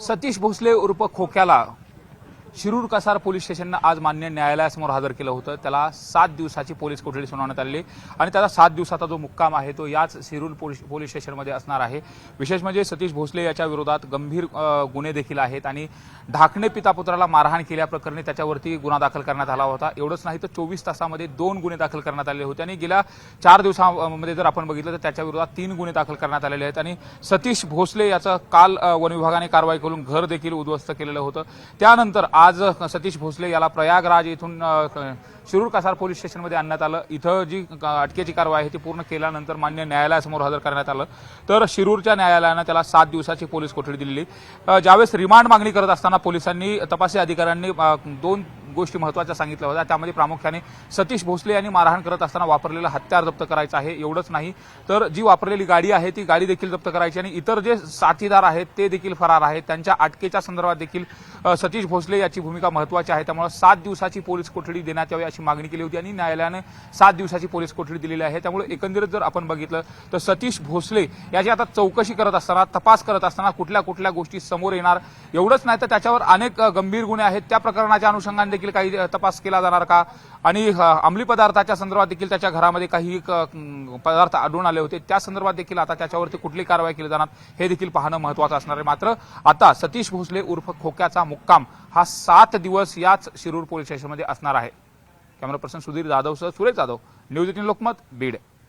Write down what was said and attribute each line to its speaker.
Speaker 1: सतीश भोसले उर्फ खोक्याला शिरूर कसार पोलीस स्टेशननं आज मान्य न्यायालयासमोर हजर केलं होतं। त्याला 7 दिवसाची पोलीस कोठडी सुनावण्यात आली आणि त्याला 7 दिवसाचा जो मुक्काम आहे तो याच शिरूर पोलीस स्टेशनमध्ये असणार आहे। विशेष म्हणजे सतीश भोसले याच्या विरोधात गंभीर गुन्हे देखील आहेत आणि ढाकणे पिता पुत्राला मारहाण केल्याप्रकरणी त्याच्यावरती गुन्हा दाखल करण्यात आला होता। एवढंच नाही तर 24 तासामध्ये 2 गुन्हे दाखल करण्यात आले होते आणि गेल्या 4 दिवसांमध्ये जर आपण बघितलं तर त्याच्या विरोधात 3 गुन्हे दाखल करण्यात आलेले आहेत आणि सतीश भोसले याचं काल वन विभागाने कारवाई करून घर देखील उद्ध्वस्त केलेलं होतं। त्यानंतर आज सतीश भोसले याला प्रयागराज इथून शिरूर कसार पोलीस स्टेशनमध्ये आणण्यात आलं। इथं जी अटकेची कारवाई आहे ती पूर्ण केल्यानंतर मान्य न्यायालयासमोर हजर करण्यात आलं। तर शिरूरच्या न्यायालयानं त्याला 7 दिवसाची पोलीस कोठडी दिलेली। ज्यावेळेस रिमांड मागणी करत असताना पोलिसांनी तपासी अधिकाऱ्यांनी 2 गोष्टी महत्त्वाच्या सांगितल्या होत्या। त्यामध्ये प्रामुख्याने सतीश भोसले यांनी मारहाण करत असताना वापरलेलं हत्यार जप्त करायचं आहे। एवढंच नाही तर जी वापरलेली गाडी आहे ती गाडी देखील जप्त करायची आणि इतर जे साथीदार आहेत ते देखील फरार आहेत। त्यांच्या अटकेच्या संदर्भात देखील सतीश भोसले याची भूमिका महत्त्वाची आहे। त्यामुळे 7 दिवसाची पोलीस कोठडी देण्यात यावी अशी मागणी केली होती आणि न्यायालयाने 7 दिवसाची पोलीस कोठडी दिलेली आहे। त्यामुळे एकंदरीत जर आपण बघितलं तर सतीश भोसले याची आता चौकशी करत असताना तपास करत असताना कुठल्या गोष्टी समोर येणार, एवढंच नाही तर त्याच्यावर अनेक गंभीर गुन्हे आहेत त्या प्रकरणाच्या अनुषंगाने देखील काही तपास केला जाणार का आणि अंमली पदार्थाच्या संदर्भात देखील त्याच्या घरामध्ये काही पदार्थ आढळून आले होते त्या संदर्भात देखील आता त्याच्यावरती कुठली कारवाई केली जाणार हे देखील पाहणं महत्त्वाचं असणार आहे। मात्र आता सतीश भोसले उर्फ खोक्याचा मुक्काम हा 7 दिवस याच शिरूर पोलीस स्टेशनमध्ये असणार आहे। कॅमेरा पर्सन सुधीर जाधवसह सुरेश जाधव, न्यूज 18 लोकमत, बीड।